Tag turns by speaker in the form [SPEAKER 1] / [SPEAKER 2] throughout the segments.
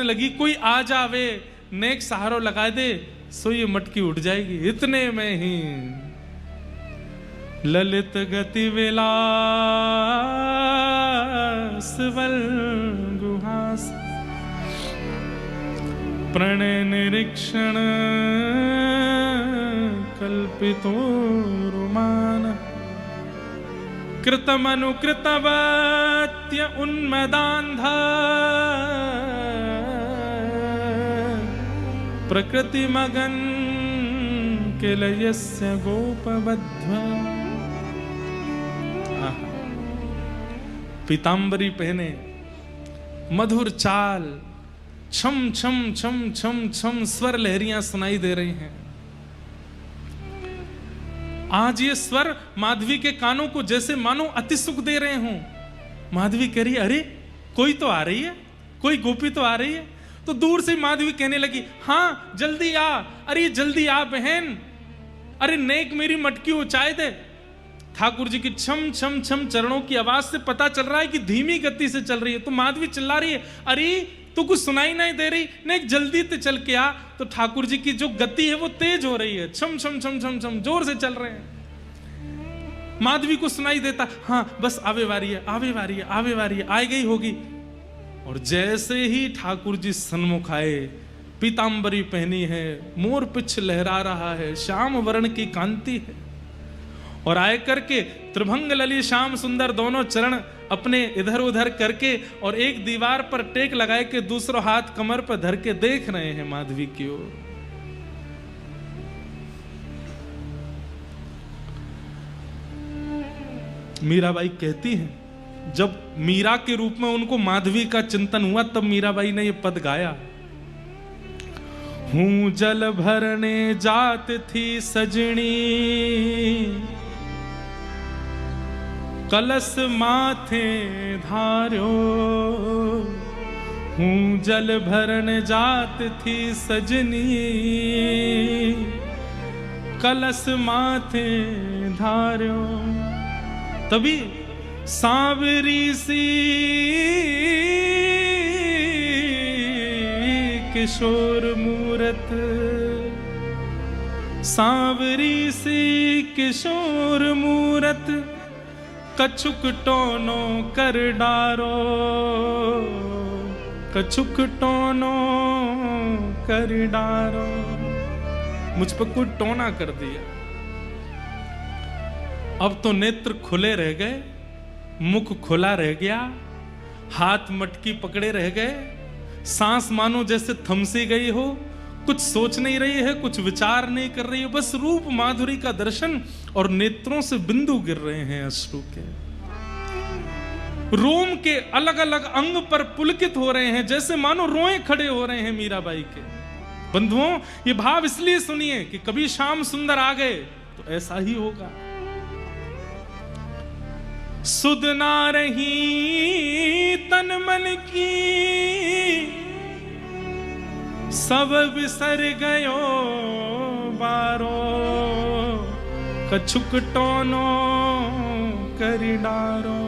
[SPEAKER 1] लगी, कोई आ जावे नेक सहारो लगा दे, सो ये मटकी उठ जाएगी। इतने में ही ललित गति विलास वल गुहास प्रणय निरीक्षण कल्पितो रुमान कृतमनुकृतवत्य उन्मदान्ध प्रकृति मगन किलयस्य गोपबद्ध। पीतांबरी पहने, मधुर चाल, छम छम छम छम छम स्वर लहरियां सुनाई दे रही हैं। आज ये स्वर माधवी के कानों को जैसे मानो अति सुख दे रहे हों। माधवी कह रही है, अरे कोई तो आ रही है, कोई गोपी तो आ रही है। तो दूर से माधवी कहने लगी, हाँ जल्दी आ, अरे जल्दी आ बहन, अरे नेक मेरी मटकी उचाए दे। ठाकुर जी की छम छम छम चरणों की आवाज से पता चल रहा है कि धीमी गति से चल रही है। तो माधवी चिल्ला रही है, अरे तू कुछ सुनाई नहीं दे रही, नेक जल्दी से चल के आ। तो ठाकुर जी की जो गति है वो तेज हो रही है, छम छम छम छम छम जोर से चल रहे हैं। माधवी को सुनाई देता, हाँ बस आवे वारी है, आवे वारी है, आवे वारी है, आ गई होगी। और जैसे ही ठाकुर जी सन्मुख आए, पीतांबरी पहनी है, मोर पिछ लहरा रहा है, श्याम वर्ण की कांति है। और आए करके त्रिभंग ललित श्याम सुंदर दोनों चरण अपने इधर उधर करके और एक दीवार पर टेक लगाए के दूसरा हाथ कमर पर धर के देख रहे हैं माधवी की ओर। मीराबाई कहती हैं, जब मीरा के रूप में उनको माधवी का चिंतन हुआ तब मीराबाई ने ये पद गाया। हूं जल भरने जात थी सजनी, कलश माथे धार्यो। हूं जल भरन जात थी सजनी, कलश माथे धार्यो। तभी सांवरी सी किशोर मूरत, सांवरी सी किशोर मूरत, कछुक टोनो कर डारो, कछुक टोनो कर डारो। मुझ पर कोई टोना कर दिया। अब तो नेत्र खुले रह गए, मुख खुला रह गया, हाथ मटकी पकड़े रह गए, सांस मानो जैसे थमसी गई हो, कुछ सोच नहीं रही है, कुछ विचार नहीं कर रही है, बस रूप माधुरी का दर्शन और नेत्रों से बिंदु गिर रहे हैं अश्रु के। रोम के अलग अलग अंग पर पुलकित हो रहे हैं, जैसे मानो रोए खड़े हो रहे हैं मीराबाई के। बंधुओं, ये भाव इसलिए सुनिए कि कभी श्याम सुंदर आ गए तो ऐसा ही होगा। सुध ना रही तन मन की, सब बिसर गयो बारो, कछुक टोनो करी डारो।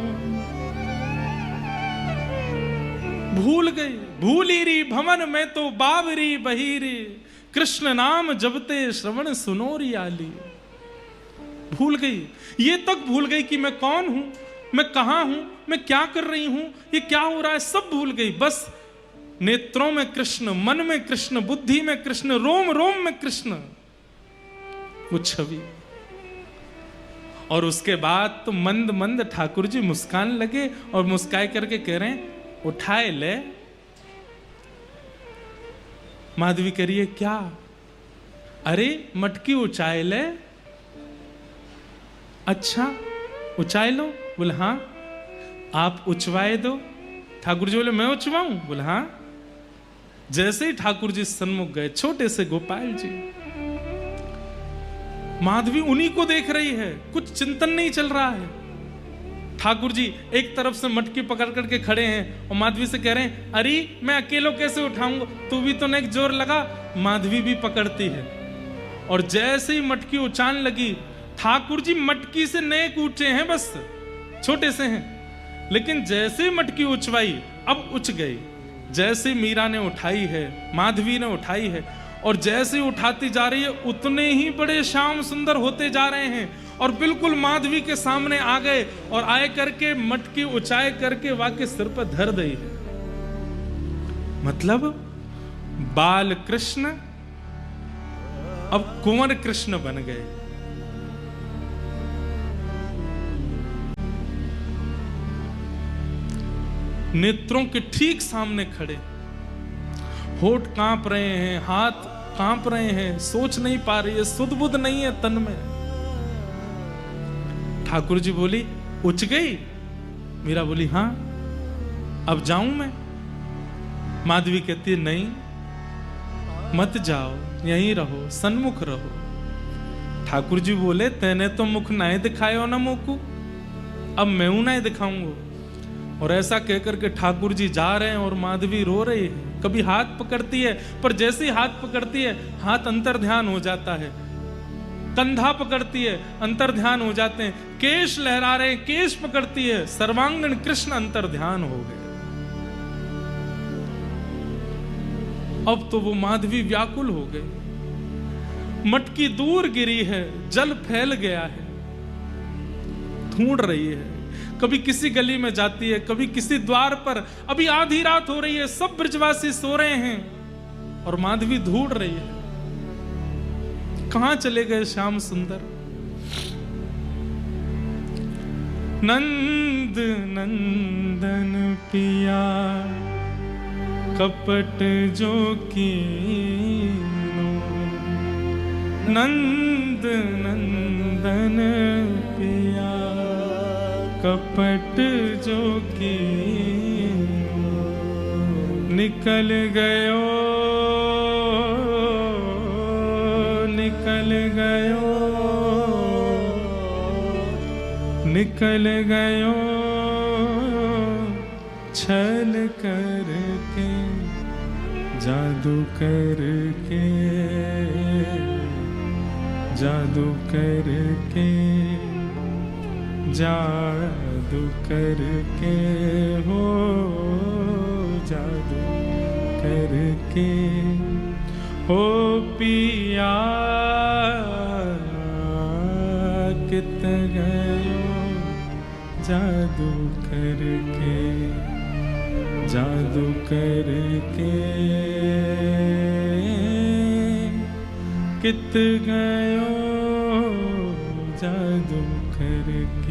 [SPEAKER 1] भूल गई, भूली री भवन में तो बावरी बहीरी, कृष्ण नाम जपते श्रवण सुनोरी आली। भूल गई, ये तक भूल गई कि मैं कौन हूं, मैं कहां हूं, मैं क्या कर रही हूं, ये क्या हो रहा है, सब भूल गई। बस नेत्रों में कृष्ण, मन में कृष्ण, बुद्धि में कृष्ण, रोम रोम में कृष्ण, वो छवि। और उसके बाद तो मंद मंद ठाकुर जी मुस्कान लगे और मुस्काए करके कह रहे हैं, उठाए ले। माधवी करिए, क्या? अरे मटकी उचाए ले। अच्छा उचाए लो? बोले हाँ। आप उचवाए दो? ठाकुर जी बोले मैं उचवाऊं? बोले हाँ। जैसे ही ठाकुर जी सन्मुख गए, छोटे से गोपाल जी, माधवी उन्हीं को देख रही है, कुछ चिंतन नहीं चल रहा है। ठाकुर जी एक तरफ से मटकी पकड़ करके खड़े हैं और माधवी से कह रहे हैं, अरे मैं अकेलो कैसे उठाऊंगा, तू भी तो नेक जोर लगा। माधवी भी पकड़ती है और जैसे ही मटकी उचान लगी, ठाकुर जी मटकी से नेक ऊंचे हैं, बस छोटे से हैं, लेकिन जैसे ही मटकी उचवाई अब उच गई। जैसे मीरा ने उठाई है, माधवी ने उठाई है, और जैसे उठाती जा रही है उतने ही बड़े श्याम सुंदर होते जा रहे हैं, और बिल्कुल माधवी के सामने आ गए और आए करके मटकी ऊंचाई करके वाके सिर पर धर दी है। मतलब बाल कृष्ण अब कुंवर कृष्ण बन गए। नेत्रों के ठीक सामने खड़े, होठ कांप रहे हैं, हाथ कांप रहे हैं, सोच नहीं पा रही है, सुध बुध नहीं है तन में। ठाकुर जी बोली उच गई? मीरा बोली हां, अब जाऊं मैं? माधवी कहती है नहीं, मत जाओ, यहीं रहो, सन्मुख रहो। ठाकुर जी बोले तेने तो मुख नहीं दिखायो ना मोकू, अब मैं नहीं दिखाऊंगा। और ऐसा कहकर के ठाकुर जी जा रहे हैं और माधवी रो रही है। कभी हाथ पकड़ती है, पर जैसे ही हाथ पकड़ती है हाथ अंतर ध्यान हो जाता है, कंधा पकड़ती है अंतर ध्यान हो जाते हैं, केश लहरा रहे हैं केश पकड़ती है, सर्वांगण कृष्ण अंतर ध्यान हो गए। अब तो वो माधवी व्याकुल हो गई, मटकी दूर गिरी है, जल फैल गया है, ढूंढ रही है, कभी किसी गली में जाती है, कभी किसी द्वार पर। अभी आधी रात हो रही है, सब ब्रजवासी सो रहे हैं और माधवी ढूंढ रही है कहां चले गए श्याम सुंदर। नंद नंदन पिया कपट जो कीनो, नंद नंदन पिया कपट जो कीनो, निकल गयो निकल गयो निकल गयो, छल करके जादू करके, जादू करके, जादू करके हो, जादू करके हो पिया कित गयो, जादू करके, जादू करके कित गयो, जादू करके।